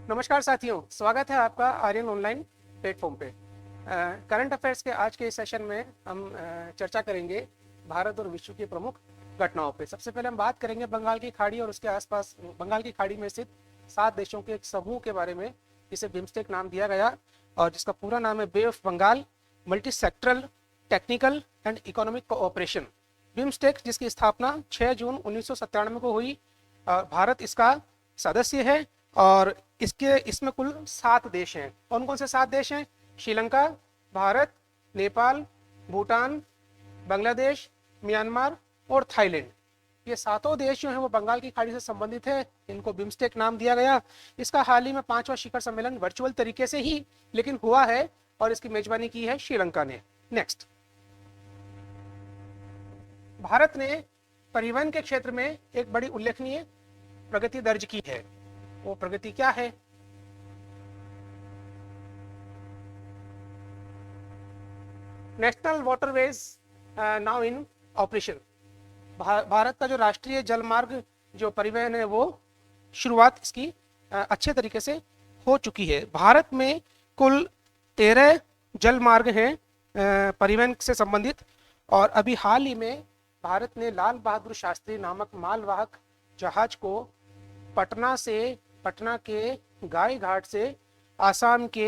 नमस्कार साथियों, स्वागत है आपका आर्यन ऑनलाइन प्लेटफॉर्म पे। करंट अफेयर्स के आज के इस सेशन में हम चर्चा करेंगे भारत और विश्व की प्रमुख घटनाओं पे। सबसे पहले हम बात करेंगे बंगाल की खाड़ी और उसके आसपास बंगाल की खाड़ी में स्थित 7 देशों के एक समूह के बारे में, जिसे बिम्स्टेक नाम दिया गया और जिसका पूरा नाम है bay of Bengal multi sectoral technical and economic cooperation. BIMSTEC, जिसकी स्थापना 6 जून 1997 को हुई। भारत इसका सदस्य है और इसमें कुल 7 देश हैं। कौन कौन से 7 देश हैं? श्रीलंका, भारत, नेपाल, भूटान, बांग्लादेश, म्यांमार और थाईलैंड। ये 7 देश जो हैं वो बंगाल की खाड़ी से संबंधित है। इनको बिम्स्टेक नाम दिया गया। इसका हाल ही में 5वां शिखर सम्मेलन वर्चुअल तरीके से ही लेकिन हुआ है और इसकी मेजबानी की है श्रीलंका ने। नेक्स्ट, भारत ने परिवहन के क्षेत्र में एक बड़ी उल्लेखनीय प्रगति दर्ज की है। वो प्रगति क्या है? National waterways now in operation. Bharat का जो राष्ट्रीय जलमार्ग जो परिवहन है वो शुरुआत इसकी अच्छे तरीके से हो चुकी है। भारत में कुल 13 जलमार्ग हैं परिवहन से संबंधित, और अभी हाल ही में भारत ने लाल बहादुर शास्त्री नामक मालवाहक जहाज को पटना के गाय घाट से आसाम के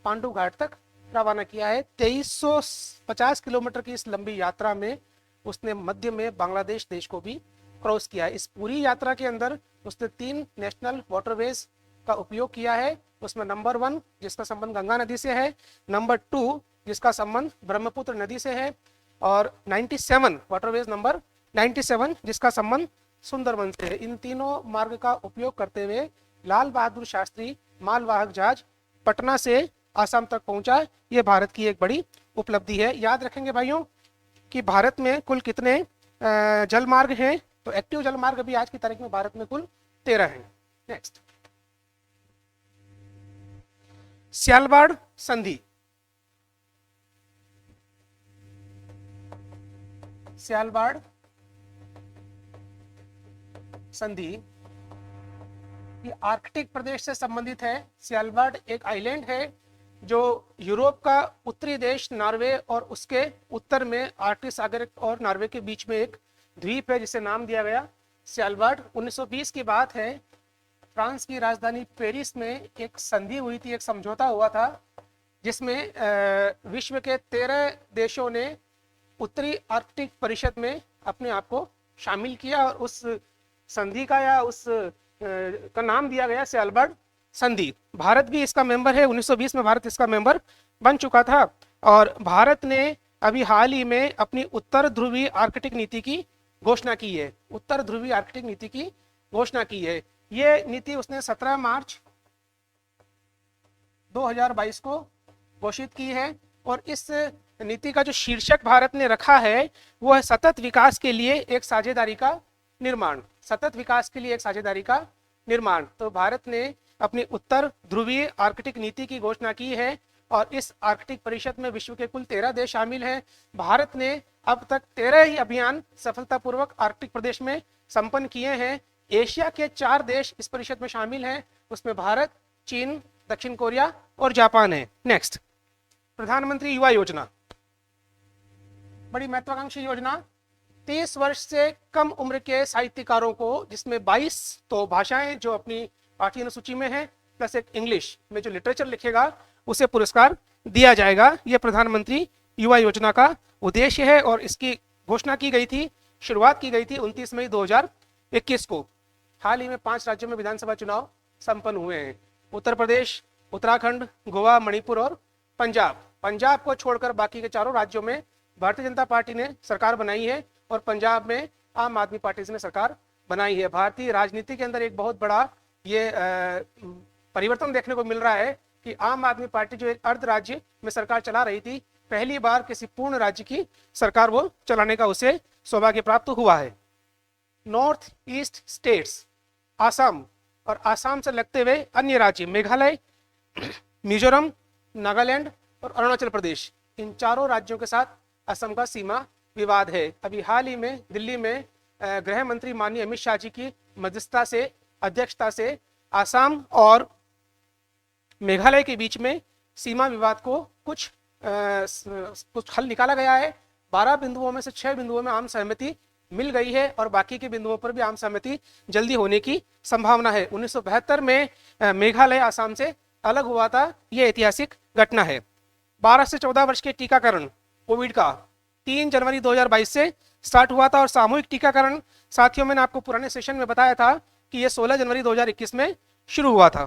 पांडु घाट तक रवाना किया है। 2350 किलोमीटर की इस लंबी यात्रा में उसने मध्य में बांग्लादेश देश को भी क्रॉस किया है। इस पूरी यात्रा के अंदर उसने 3 नेशनल वाटरवेज का उपयोग किया है। उसमें नंबर 1 जिसका संबंध गंगा नदी से है, नंबर 2 जिसका संबंध ब्रह्मपुत्र नदी से है, और 97 वाटरवेज नंबर 97 जिसका संबंध सुंदरबन से है। इन तीनों मार्ग का उपयोग करते हुए लाल बहादुर शास्त्री मालवाहक जहाज पटना से आसाम तक पहुंचा। ये भारत की एक बड़ी उपलब्धि है। याद रखेंगे भाइयों कि भारत में कुल कितने जलमार्ग हैं। तो एक्टिव जलमार्ग अभी आज की तारीख में भारत में कुल 13 हैं। नेक्स्ट, स्यालबाड़ संधि। स्यालबाड़ संधि ये आर्कटिक प्रदेश से संबंधित है। स्यालबाड़ एक आइलैंड है जो यूरोप का उत्तरी देश नॉर्वे और उसके उत्तर में आर्कटिक सागर और नॉर्वे के बीच में एक द्वीप है जिसे नाम दिया गया स्यालबाड़। 1920 की बात है। फ्रांस की राजधानी पेरिस में एक संधि हुई थी, एक समझौता हुआ था जिसमें विश्व के 13 देशों ने उत्तरी आर्कटिक परिषद में अपने आप को शामिल किया और उस संधि का या उस का नाम दिया गया स्यालबाड़ संधि। भारत भी इसका मेंबर है। 1920 में भारत इसका मेंबर बन चुका था और भारत ने अभी हाल ही में अपनी उत्तर ध्रुवीय आर्कटिक नीति की घोषणा की है। उत्तर ध्रुवीय आर्कटिक नीति की घोषणा की है। ये नीति उसने 17 मार्च 2022 को घोषित की है और इस नीति का जो शीर्षक भारत ने रखा है वो है सतत विकास के लिए एक साझेदारी का निर्माण। सतत विकास के लिए एक साझेदारी का निर्माण। तो भारत ने अपनी उत्तर ध्रुवीय आर्कटिक नीति की घोषणा की है और इस आर्कटिक परिषद में विश्व के कुल 13 देश शामिल हैं। भारत ने अब तक 13 ही अभियान सफलतापूर्वक आर्कटिक प्रदेश में संपन्न किए हैं। एशिया के 4 देश इस परिषद में शामिल हैं, उसमें भारत, चीन, दक्षिण कोरिया और जापान है। नेक्स्ट, प्रधानमंत्री युवा योजना, बड़ी महत्वाकांक्षी योजना। 30 वर्ष से कम उम्र के साहित्यकारों को, जिसमें 22 तो भाषाएं जो अपनी पाठ्य अनुसूची में है प्लस एक इंग्लिश में जो लिटरेचर लिखेगा उसे पुरस्कार दिया जाएगा। यह प्रधानमंत्री युवा योजना का उद्देश्य है और इसकी घोषणा की गई थी, शुरुआत की गई थी 29 मई 2021 को। हाल ही में 5 राज्यों में विधानसभा चुनाव संपन्न हुए हैं। उत्तर प्रदेश, उत्तराखंड, गोवा, मणिपुर और पंजाब। पंजाब को छोड़कर बाकी के 4 राज्यों में भारतीय जनता पार्टी ने सरकार बनाई है और पंजाब में आम आदमी पार्टी ने सरकार बनाई है। भारतीय राजनीति के अंदर एक बहुत बड़ा ये परिवर्तन देखने को मिल रहा है कि आम आदमी पार्टी जो एक अर्ध राज्य में सरकार चला रही थी, पहली बार किसी पूर्ण राज्य की सरकार वो चलाने का उसे सौभाग्य प्राप्त हुआ है। नॉर्थ ईस्ट स्टेट्स, आसाम और आसाम से लगते हुए अन्य राज्य मेघालय, मिजोरम, नागालैंड और अरुणाचल प्रदेश, इन 4 राज्यों के साथ असम का सीमा विवाद है। अभी हाल ही में दिल्ली में गृह मंत्री माननीय अमित शाह जी की मध्यस्थता से, अध्यक्षता से आसाम और मेघालय के बीच में सीमा विवाद को कुछ हल निकाला गया है। 12 बिंदुओं में से 6 बिंदुओं में आम सहमति मिल गई है और बाकी के बिंदुओं पर भी आम सहमति जल्दी होने की संभावना है। 1972 में मेघालय आसाम से अलग हुआ था, यह ऐतिहासिक घटना है। 12 से 14 वर्ष के टीकाकरण कोविड का 3 जनवरी 2022 से स्टार्ट हुआ था और सामूहिक टीकाकरण साथियों, मैंने आपको पुराने सेशन में बताया था कि यह 16 जनवरी 2021 में शुरू हुआ था।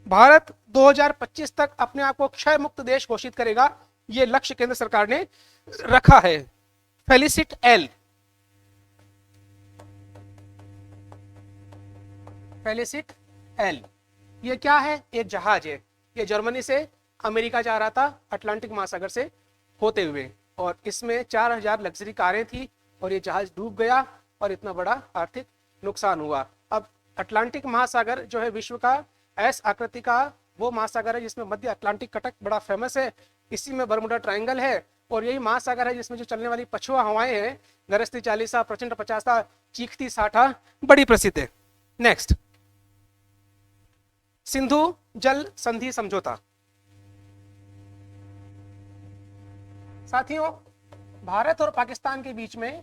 भारत 2025 तक अपने आप को क्षय मुक्त देश घोषित करेगा, यह लक्ष्य केंद्र सरकार ने रखा है। फेलिसिट एल, फेलिसिट एल ये क्या है? एक जहाज है, ये जर्मनी से अमेरिका जा रहा था अटलांटिक महासागर से होते हुए, और इसमें 4000 लग्जरी कारें थी और ये जहाज डूब गया और इतना बड़ा आर्थिक नुकसान हुआ। अब अटलांटिक महासागर जो है विश्व का एस आकृति का वो महासागर है जिसमें मध्य अटलांटिक कटक बड़ा फेमस है, इसी में बरमुडा ट्रायंगल है, और यही महासागर है जिसमें जो चलने वाली पछुआ हवाएं हैं, गरजती 40, प्रचंड 50, चीखती 60 बड़ी प्रसिद्ध है। नेक्स्ट, सिंधु जल संधि समझौता। साथियों, भारत और पाकिस्तान के बीच में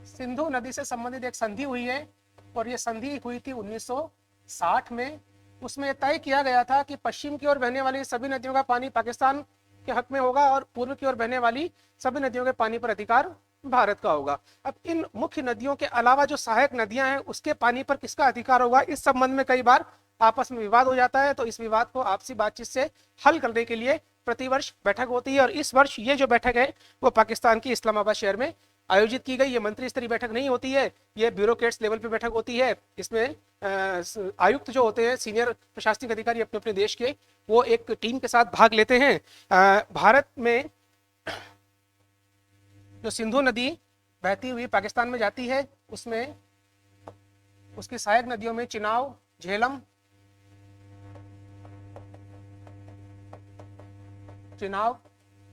सिंधु नदी से संबंधित एक संधि हुई है और यह संधि हुई थी 1960 में। उसमें तय किया गया था कि पश्चिम की ओर बहने वाली सभी नदियों का पानी पाकिस्तान के हक में होगा और पूर्व की ओर बहने वाली सभी नदियों के पानी पर अधिकार भारत का होगा। अब इन मुख्य नदियों के अलावा जो सहायक नदियां हैं उसके पानी पर किसका अधिकार होगा, इस संबंध में कई बार आपस में विवाद हो जाता है। तो इस विवाद को आपसी बातचीत से हल करने के लिए प्रतिवर्ष बैठक होती है और इस वर्ष ये जो बैठक है वो पाकिस्तान की इस्लामाबाद शहर में आयोजित की गई। ये मंत्री स्तरीय बैठक नहीं होती है, ये ब्यूरोक्रेट्स लेवल पे बैठक होती है। इसमें आयुक्त जो होते हैं, सीनियर प्रशासनिक अधिकारी अपने अपने देश के, वो एक टीम के साथ भाग लेते हैं। भारत में जो सिंधु नदी बहती हुई पाकिस्तान में जाती है उसमें उसकी सहायक नदियों में चिनाब, झेलम,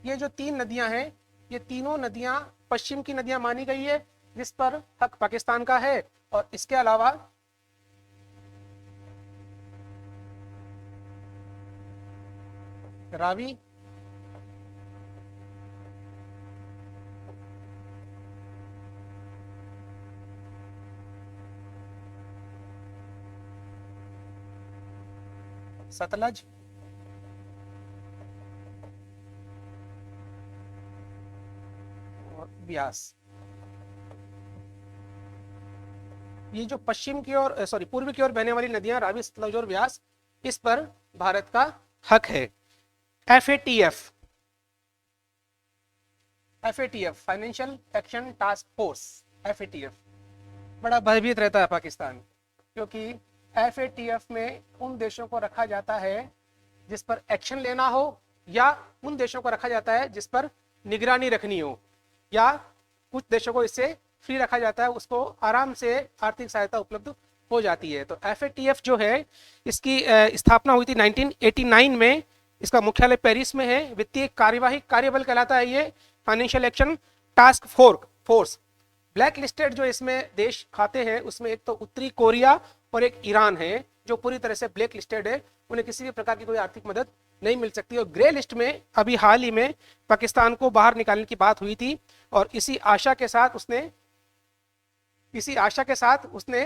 ये जो 3 नदियां हैं, ये तीनों नदियां पश्चिम की नदियां मानी गई है जिस पर हक पाकिस्तान का है। और इसके अलावा रावी, सतलज, और ब्यास। ये जो पश्चिम की ओर पूर्व की ओर बहने वाली नदियां रावी, सतलज और ब्यास, इस पर भारत का हक है। FATF, financial action task force, FATF बड़ा भयभीत रहता है पाकिस्तान, क्योंकि FATF में उन देशों को रखा जाता है जिस पर एक्शन लेना हो या उन देशों को रखा जाता है जिस पर निगरानी रखनी हो, या कुछ देशों को इससे फ्री रखा जाता है, उसको आराम से आर्थिक सहायता उपलब्ध हो जाती है। तो FATF जो है इसकी स्थापना हुई थी 1989 में। इसका मुख्यालय पेरिस में है। वित्तीय कार्यवाही कार्यबल कहलाता है ये, financial action task force. Black listed जो इसमें देश खाते हैं उसमें एक तो उत्तरी कोरिया और एक ईरान है जो पूरी तरह से ब्लैक लिस्टेड है, उन्हें किसी भी प्रकार की कोई आर्थिक मदद नहीं मिल सकती। और ग्रे लिस्ट में अभी हाल ही में पाकिस्तान को बाहर निकालने की बात हुई थी और इसी आशा के साथ उसने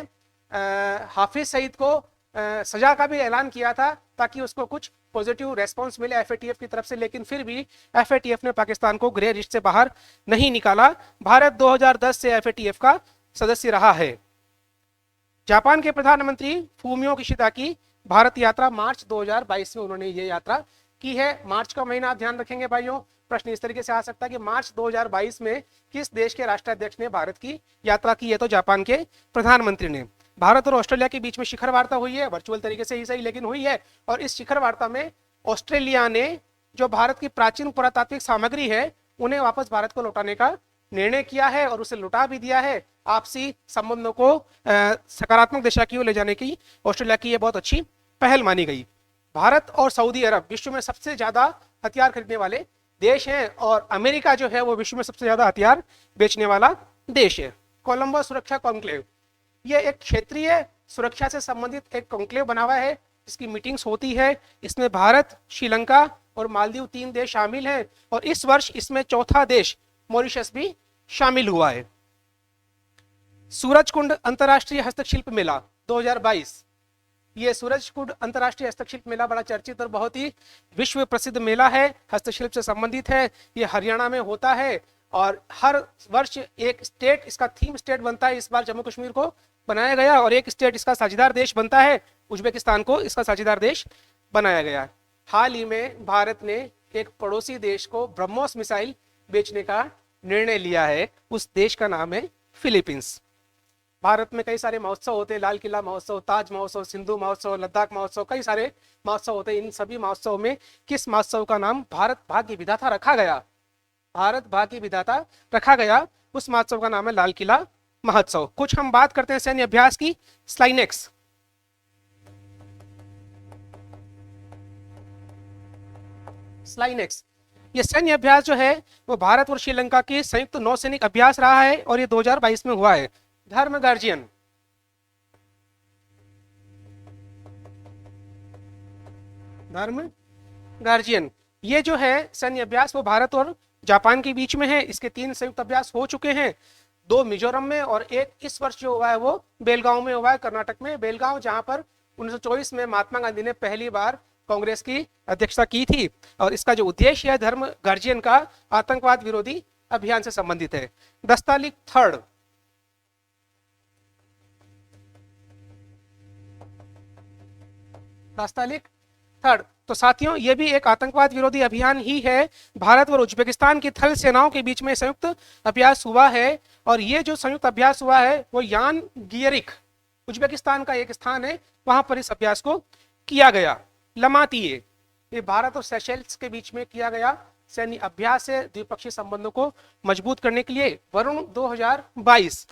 हाफिज सईद को सजा का भी ऐलान किया था ताकि उसको कुछ पॉजिटिव रेस्पॉन्स मिले FATF की तरफ से, लेकिन फिर भी FATF ने पाकिस्तान को ग्रे लिस्ट से बाहर नहीं निकाला। भारत 2010 से FATF का सदस्य रहा है। जापान के प्रधानमंत्री फूमियो किशिदा की भारत यात्रा मार्च 2022 में उन्होंने ये यात्रा की है। मार्च का महीना आप ध्यान रखेंगे भाइयों, प्रश्न इस तरीके से आ सकता है कि मार्च 2022 में किस देश के राष्ट्राध्यक्ष ने भारत की यात्रा की है, तो जापान के प्रधानमंत्री ने। भारत और ऑस्ट्रेलिया के बीच में शिखर वार्ता हुई है, वर्चुअल तरीके से ही सही लेकिन हुई है, और इस शिखर वार्ता में ऑस्ट्रेलिया ने जो भारत की प्राचीन पुरातात्विक सामग्री है उन्हें वापस भारत को लौटाने का निर्णय किया है और उसे लौटा भी दिया है। आपसी संबंधों को सकारात्मक दिशा की ओर ले जाने की ऑस्ट्रेलिया की यह बहुत अच्छी पहल मानी गई। भारत और सऊदी अरब विश्व में सबसे ज्यादा हथियार खरीदने वाले देश हैं और अमेरिका जो है वो विश्व में सबसे ज्यादा हथियार बेचने वाला देश है। कोलंबो सुरक्षा कॉन्क्लेव, ये एक क्षेत्रीय सुरक्षा से संबंधित एक कॉन्क्लेव बना हुआ है इसकी मीटिंग्स होती है। इसमें भारत, श्रीलंका और मालदीव 3 देश शामिल हैं और इस वर्ष इसमें चौथा देश मॉरिशस भी शामिल हुआ है। सूरजकुंड अंतर्राष्ट्रीय हस्तशिल्प मेला 2022, ये सूरजकुंड अंतर्राष्ट्रीय हस्तशिल्प मेला बड़ा चर्चित और बहुत ही विश्व प्रसिद्ध मेला है, हस्तशिल्प से संबंधित है। ये हरियाणा में होता है और हर वर्ष एक स्टेट इसका थीम स्टेट बनता है। इस बार जम्मू कश्मीर को बनाया गया और एक स्टेट इसका साझेदार देश बनता है, उज्बेकिस्तान को इसका साझेदार देश बनाया गया। हाल ही में भारत ने एक पड़ोसी देश को ब्रह्मोस मिसाइल बेचने का निर्णय लिया है, उस देश का नाम है फिलीपींस। भारत में कई सारे महोत्सव होते हैं, लाल किला महोत्सव, ताज महोत्सव, सिंधु महोत्सव, लद्दाख महोत्सव, कई सारे महोत्सव होते हैं। इन सभी महोत्सव में किस महोत्सव का नाम भारत भाग्य विधाता रखा गया? भारत भाग्य विधाता रखा गया, उस महोत्सव का नाम है लाल किला महोत्सव। कुछ हम बात करते हैं सैन्य अभ्यास की। स्लाइनेक्स, स्लाइनेक्स ये सैन्य अभ्यास जो है वो भारत और श्रीलंका की संयुक्त नौसैनिक अभ्यास रहा है और ये 2022 में हुआ है। धर्म गार्जियन, धर्म गार्जियन ये जो है सैन्य अभ्यास वो भारत और जापान के बीच में है। इसके 3 संयुक्त अभ्यास हो चुके हैं, 2 मिजोरम में और एक इस वर्ष जो हुआ है वो बेलगांव में हुआ है, कर्नाटक में। बेलगांव जहां पर 1924 में महात्मा गांधी ने पहली बार कांग्रेस की अध्यक्षता की थी और इसका जो उद्देश्य है धर्म गार्जियन का आतंकवाद विरोधी अभियान से संबंधित है। दस्तालिक थर्ड, दस्तालिक थर्ड तो साथियों ये भी एक आतंकवाद विरोधी अभियान ही है। भारत और उज्बेकिस्तान की थल सेनाओं के बीच में संयुक्त अभ्यास हुआ है और ये जो संयुक्त अभ्यास हुआ है वो यान गियरिक उज्बेकिस्तान का एक स्थान है, वहां पर इस अभ्यास को किया गया। लमातिये ये भारत और सेशेल्स के बीच में किया गया सैन्य अभ्यास है द्विपक्षीय संबंधों को मजबूत करने के लिए। वरुण 2022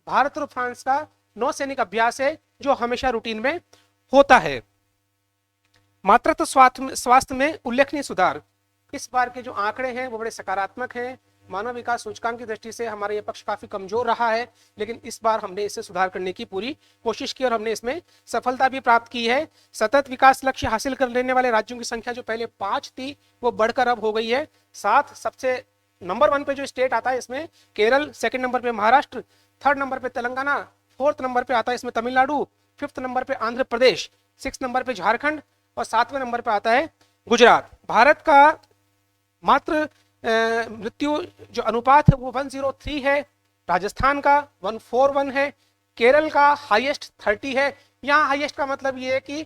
भारत और फ्रांस का नौसैनिक अभ्यास है जो हमेशा रूटीन में होता है। मातृत्व स्वास्थ्य में उल्लेखनीय सुधार, इस बार के जो आंकड़े हैं वो बड़े सकारात्मक हैं। मानव विकास सूचकांक की दृष्टि से हमारा ये पक्ष काफी कमजोर रहा है, लेकिन इस बार हमने इसे सुधार करने की पूरी कोशिश की और हमने इसमें सफलता भी प्राप्त की है। सतत विकास लक्ष्य हासिल कर लेने वाले राज्यों की संख्या जो पहले 5 थी वो बढ़कर अब हो गई है 7। सबसे नंबर 1 पे जो स्टेट आता है इसमें केरल, 2nd नंबर पे महाराष्ट्र, 3rd नंबर पे तेलंगाना, 4th नंबर पे आता है इसमें तमिलनाडु, 5th नंबर पे आंध्र प्रदेश, 6th नंबर पे झारखंड और 7वें नंबर पे आता है गुजरात। भारत का मात्र मृत्यु जो अनुपात है वो 103 है, राजस्थान का 141 है, केरल का हाईएस्ट 30 है। यहाँ हाईएस्ट का मतलब ये है कि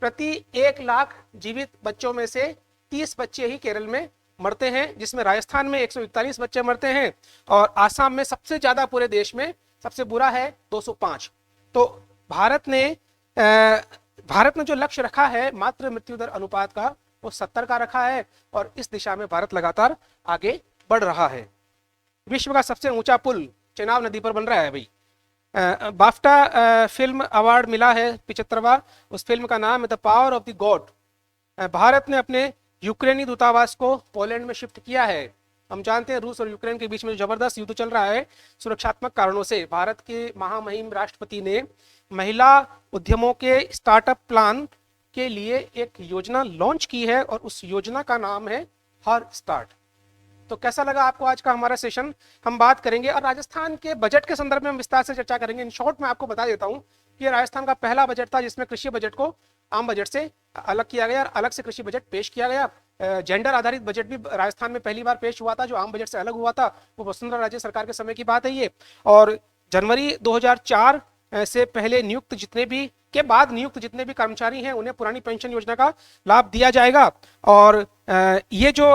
प्रति 1 लाख जीवित बच्चों में से 30 बच्चे ही केरल में मरते हैं, जिसमें राजस्थान में 141 बच्चे मरते हैं और आसाम में सबसे ज्यादा पूरे देश में सबसे बुरा है 205। तो भारत ने जो लक्ष्य रखा है मातृ मृत्यु दर अनुपात का वो 70 का रखा है और इस दिशा में भारत लगातार आगे बढ़ रहा है। विश्व का सबसे ऊंचा पुल चेनाब नदी पर बन रहा है भाई। बाफ्टा फिल्म अवार्ड मिला है 75वां, उस फिल्म का नाम है the power of the God. Bharat ने अपने यूक्रेनी दूतावास को पोलैंड में शिफ्ट किया है। हम जानते हैं रूस और यूक्रेन के बीच में जबरदस्त युद्ध चल रहा है सुरक्षात्मक कारणों से। भारत के महामहिम राष्ट्रपति ने महिला उद्यमों के स्टार्टअप प्लान के लिए एक योजना लॉन्च की है और उस योजना का नाम है हर स्टार्ट। तो कैसा लगा आपको आज का हमारा सेशन? हम बात करेंगे और राजस्थान के बजट के संदर्भ में हम विस्तार से चर्चा करेंगे। इन शॉर्ट में आपको बता देता हूं कि ये राजस्थान का पहला बजट था जिसमें कृषि बजट को आम बजट से अलग किया गया और अलग से कृषि बजट पेश किया गया। जेंडर आधारित बजट भी राजस्थान में पहली बार पेश हुआ था, जो आम बजट से अलग हुआ था। वो वसुंधरा राजे सरकार के समय की बात है ये। और जनवरी 2004 से पहले नियुक्त जितने भी के बाद नियुक्त जितने भी कर्मचारी हैं उन्हें पुरानी पेंशन योजना का लाभ दिया जाएगा। और ये जो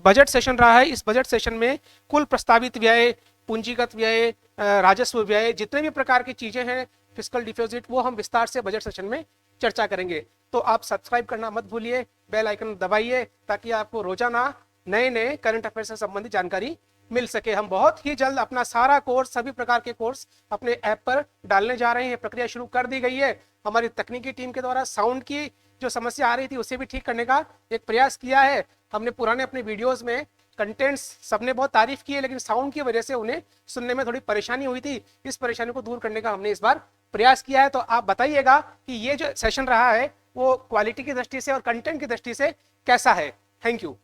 बजट सेशन रहा है, इस बजट सेशन में कुल प्रस्तावित व्यय, पूंजीगत व्यय, राजस्व व्यय, जितने भी प्रकार की चीजें हैं, फिस्कल डिफिसिट, वो हम विस्तार से बजट सेशन में चर्चा करेंगे। तो आप सब्सक्राइब करना मत भूलिए, बेल आइकन दबाइए ताकि आपको रोजाना नए नए करंट अफेयर से संबंधित जानकारी मिल सके। हम बहुत ही जल्द अपना सारा कोर्स, सभी प्रकार के कोर्स अपने ऐप पर डालने जा रहे हैं। प्रक्रिया शुरू कर दी गई है। हमारी तकनीकी टीम के द्वारा साउंड की जो समस्या आ रही थी उसे भी ठीक करने का एक प्रयास किया है। हमने पुराने अपने वीडियोस में कंटेंट्स सबने बहुत तारीफ की है, लेकिन साउंड की वजह से उन्हें सुनने में थोड़ी परेशानी हुई थी। इस परेशानी को दूर करने का हमने इस बार प्रयास किया है। तो आप बताइएगा कि ये जो सेशन रहा है वो क्वालिटी की दृष्टि से और कंटेंट की दृष्टि से कैसा है। Thank you.